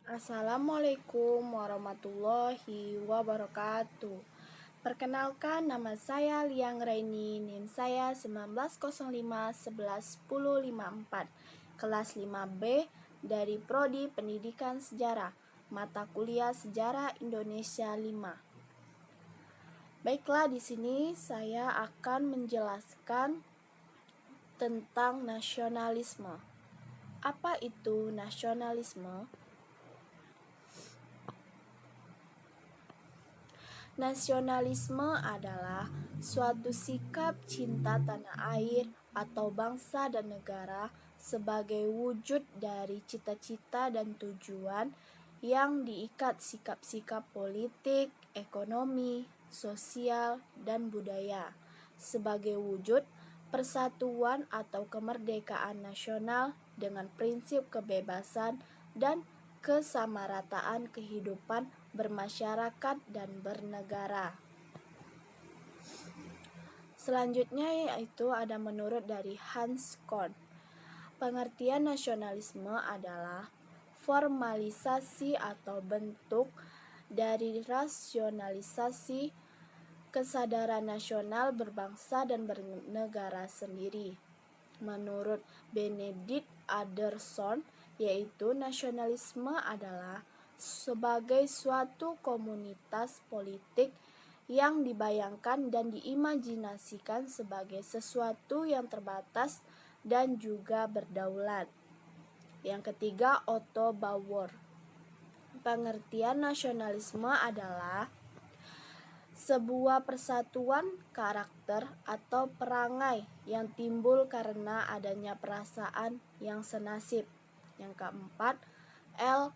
Assalamualaikum warahmatullahi wabarakatuh. Perkenalkan, nama saya Liang Raini, NIM saya 1905 11 10 54, kelas 5B dari Prodi Pendidikan Sejarah, mata kuliah Sejarah Indonesia 5. Baiklah, di sini saya akan menjelaskan tentang nasionalisme. Apa itu nasionalisme? Nasionalisme adalah suatu sikap cinta tanah air atau bangsa dan negara sebagai wujud dari cita-cita dan tujuan yang diikat sikap-sikap politik, ekonomi, sosial, dan budaya sebagai wujud persatuan atau kemerdekaan nasional dengan prinsip kebebasan dan kesamarataan kehidupan bermasyarakat dan bernegara. Selanjutnya yaitu ada menurut dari Hans Kohn. Pengertian nasionalisme adalah formalisasi atau bentuk dari rasionalisasi kesadaran nasional berbangsa dan bernegara sendiri. Menurut Benedict Anderson, yaitu nasionalisme adalah sebagai suatu komunitas politik yang dibayangkan dan diimajinasikan sebagai sesuatu yang terbatas dan juga berdaulat. Yang ketiga, Otto Bauer. Pengertian nasionalisme adalah sebuah persatuan karakter atau perangai yang timbul karena adanya perasaan yang senasib. Yang keempat, L.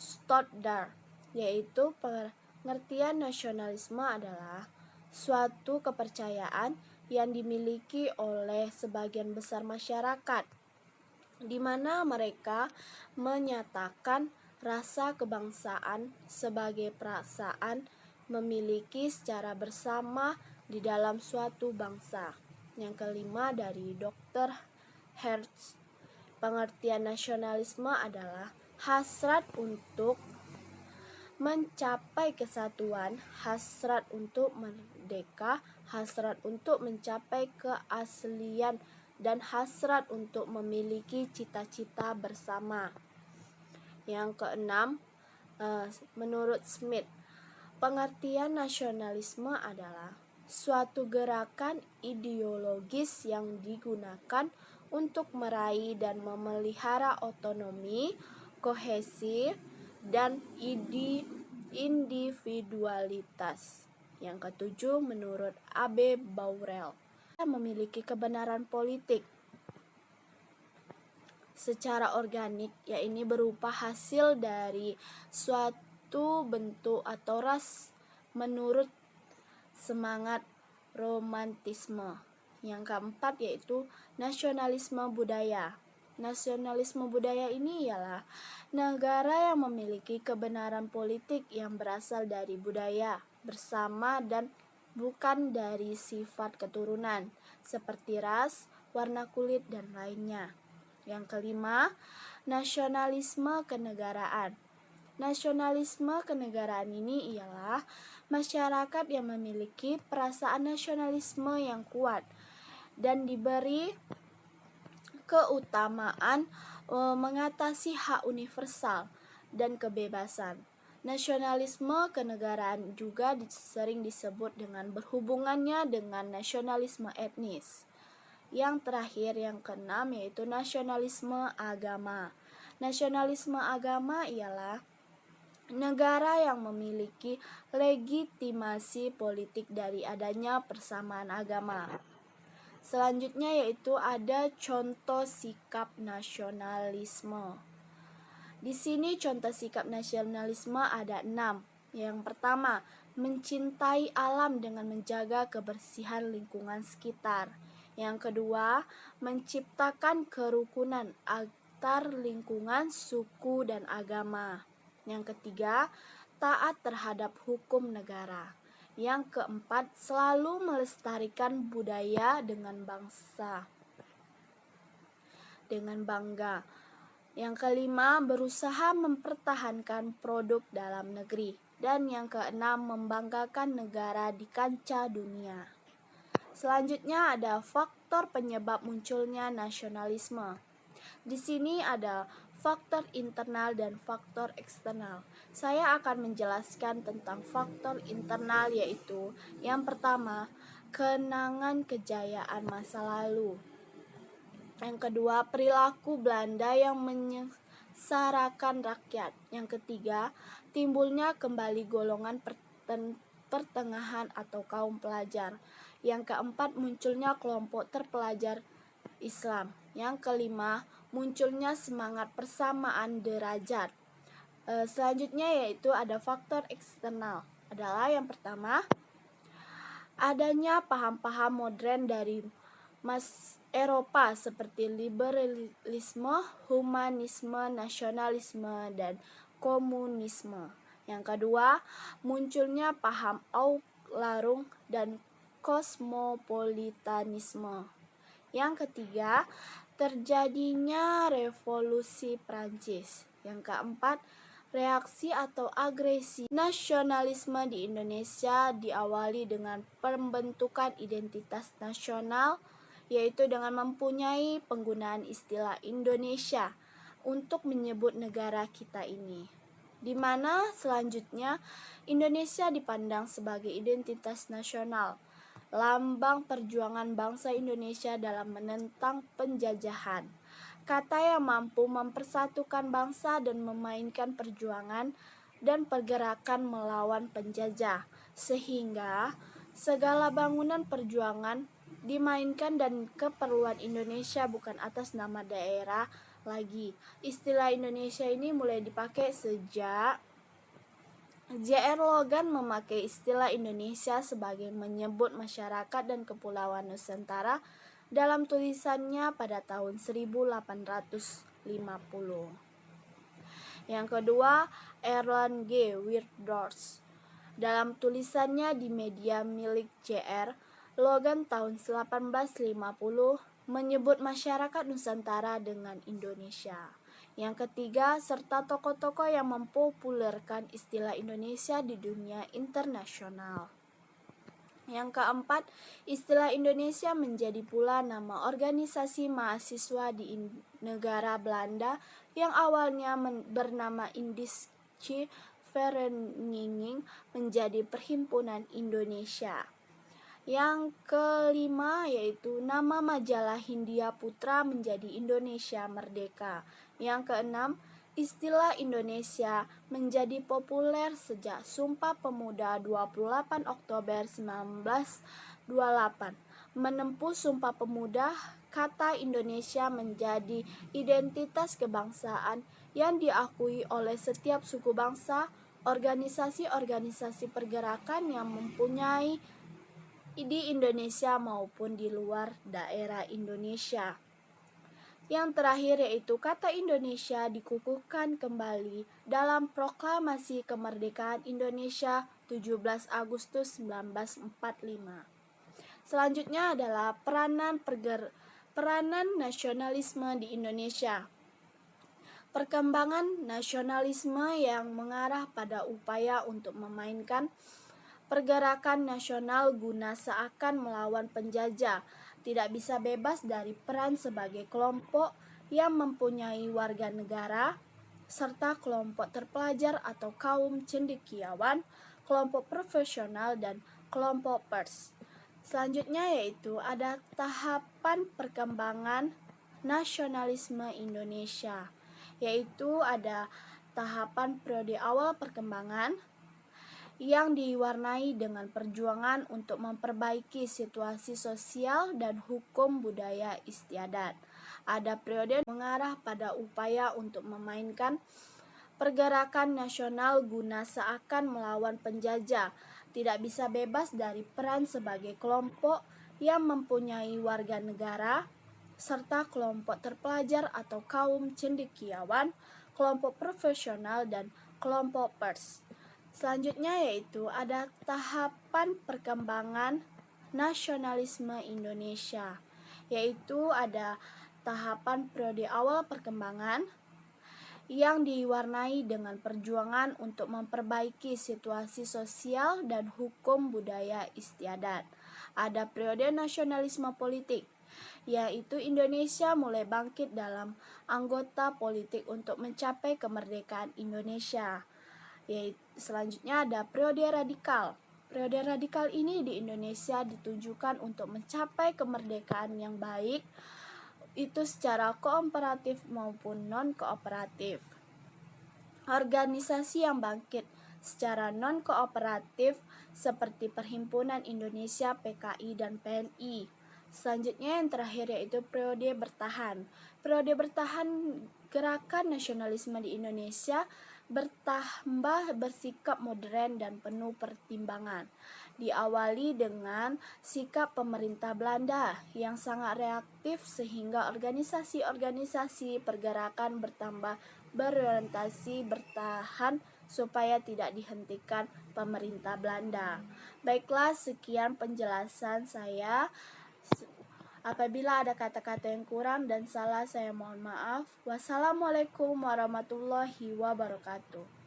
Stoddard, yaitu pengertian nasionalisme adalah suatu kepercayaan yang dimiliki oleh sebagian besar masyarakat, di mana mereka menyatakan rasa kebangsaan sebagai perasaan memiliki secara bersama di dalam suatu bangsa. Yang kelima dari Dr. Hertz, pengertian nasionalisme adalah hasrat untuk mencapai kesatuan, hasrat untuk merdeka, hasrat untuk mencapai keaslian, dan hasrat untuk memiliki cita-cita bersama. Yang keenam, menurut Smith, pengertian nasionalisme adalah suatu gerakan ideologis yang digunakan untuk meraih dan memelihara otonomi, kohesi, dan individualitas. Yang ketujuh, menurut A.B. Baurel, memiliki kebenaran politik secara organik, yaitu berupa hasil dari suatu bentuk atau ras menurut semangat romantisme. Yang keempat yaitu nasionalisme budaya. Nasionalisme budaya ini ialah negara yang memiliki kebenaran politik yang berasal dari budaya bersama dan bukan dari sifat keturunan seperti ras, warna kulit, dan lainnya. Yang kelima, nasionalisme kenegaraan. Nasionalisme kenegaraan ini ialah masyarakat yang memiliki perasaan nasionalisme yang kuat dan diberi keutamaan mengatasi hak universal dan kebebasan. Nasionalisme kenegaraan juga sering disebut dengan berhubungannya dengan nasionalisme etnis. Yang terakhir, yang keenam, yaitu nasionalisme agama. Nasionalisme agama ialah negara yang memiliki legitimasi politik dari adanya persamaan agama. Selanjutnya yaitu ada contoh sikap nasionalisme. Di sini contoh sikap nasionalisme ada 6. Yang pertama, mencintai alam dengan menjaga kebersihan lingkungan sekitar. Yang kedua, menciptakan kerukunan antar lingkungan, suku, dan agama. Yang ketiga, taat terhadap hukum negara. Yang keempat, selalu melestarikan budaya dengan bangga. Yang kelima, berusaha mempertahankan produk dalam negeri. Dan yang keenam, membanggakan negara di kancah dunia. Selanjutnya ada faktor penyebab munculnya nasionalisme. Di sini ada faktor internal dan faktor eksternal. Saya akan menjelaskan tentang faktor internal, yaitu yang pertama, kenangan kejayaan masa lalu. Yang kedua, perilaku Belanda yang menyesarakan rakyat. Yang ketiga, timbulnya kembali golongan pertengahan atau kaum pelajar. Yang keempat, munculnya kelompok terpelajar Islam. Yang kelima, munculnya semangat persamaan derajat. Selanjutnya yaitu ada faktor eksternal. Adalah yang pertama, adanya paham-paham modern dari Eropa seperti liberalisme, humanisme, nasionalisme, dan komunisme. Yang kedua, munculnya paham Larung dan kosmopolitanisme. Yang ketiga, terjadinya revolusi Prancis. Yang keempat, reaksi atau agresi nasionalisme di Indonesia diawali dengan pembentukan identitas nasional, yaitu dengan mempunyai penggunaan istilah Indonesia untuk menyebut negara kita ini. Di mana selanjutnya Indonesia dipandang sebagai identitas nasional, lambang perjuangan bangsa Indonesia dalam menentang penjajahan. Kata yang mampu mempersatukan bangsa dan memainkan perjuangan dan pergerakan melawan penjajah, sehingga segala bangunan perjuangan dimainkan dan keperluan Indonesia bukan atas nama daerah lagi. Istilah Indonesia ini mulai dipakai sejak J.R. Logan memakai istilah Indonesia sebagai menyebut masyarakat dan kepulauan Nusantara dalam tulisannya pada tahun 1850. Yang kedua, Erland G. Wilders. Dalam tulisannya di media milik J.R. Logan tahun 1850 menyebut masyarakat Nusantara dengan Indonesia. Yang ketiga, serta tokoh-tokoh yang mempopulerkan istilah Indonesia di dunia internasional. Yang keempat, istilah Indonesia menjadi pula nama organisasi mahasiswa di negara Belanda yang awalnya bernama Indische Vereniging menjadi Perhimpunan Indonesia. Yang kelima yaitu nama majalah Hindia Putra menjadi Indonesia Merdeka. Yang keenam, istilah Indonesia menjadi populer sejak Sumpah Pemuda 28 Oktober 1928. Menempuh Sumpah Pemuda, kata Indonesia menjadi identitas kebangsaan yang diakui oleh setiap suku bangsa, organisasi-organisasi pergerakan yang mempunyai di Indonesia maupun di luar daerah Indonesia. Yang terakhir yaitu kata Indonesia dikukuhkan kembali dalam Proklamasi Kemerdekaan Indonesia 17 Agustus 1945. Selanjutnya adalah peranan nasionalisme di Indonesia. Perkembangan nasionalisme yang mengarah pada upaya untuk memainkan pergerakan nasional guna seakan melawan penjajah, tidak bisa bebas dari peran sebagai kelompok yang mempunyai warga negara, serta kelompok terpelajar atau kaum cendekiawan, kelompok profesional, dan kelompok pers. Selanjutnya yaitu ada tahapan perkembangan nasionalisme Indonesia, yaitu ada tahapan periode awal perkembangan yang diwarnai dengan perjuangan untuk memperbaiki situasi sosial dan hukum budaya istiadat. Ada periode mengarah pada upaya untuk memainkan pergerakan nasional guna seakan melawan penjajah, tidak bisa bebas dari peran sebagai kelompok yang mempunyai warga negara, serta kelompok terpelajar atau kaum cendekiawan, kelompok profesional, dan kelompok pers. Selanjutnya yaitu ada tahapan perkembangan nasionalisme Indonesia, yaitu ada tahapan periode awal perkembangan yang diwarnai dengan perjuangan untuk memperbaiki situasi sosial dan hukum budaya istiadat. Ada periode nasionalisme politik, yaitu Indonesia mulai bangkit dalam anggota politik untuk mencapai kemerdekaan Indonesia. Selanjutnya ada periode radikal. Periode radikal ini di Indonesia ditujukan untuk mencapai kemerdekaan yang baik, itu secara kooperatif maupun non-kooperatif. Organisasi yang bangkit secara non-kooperatif seperti Perhimpunan Indonesia PKI dan PNI. Selanjutnya yang terakhir yaitu periode bertahan. Periode bertahan, gerakan nasionalisme di Indonesia bertambah bersikap modern dan penuh pertimbangan. Diawali dengan sikap pemerintah Belanda yang sangat reaktif sehingga organisasi-organisasi pergerakan bertambah berorientasi bertahan supaya tidak dihentikan pemerintah Belanda. Baiklah, sekian penjelasan saya. Apabila ada kata-kata yang kurang dan salah, saya mohon maaf. Wassalamualaikum warahmatullahi wabarakatuh.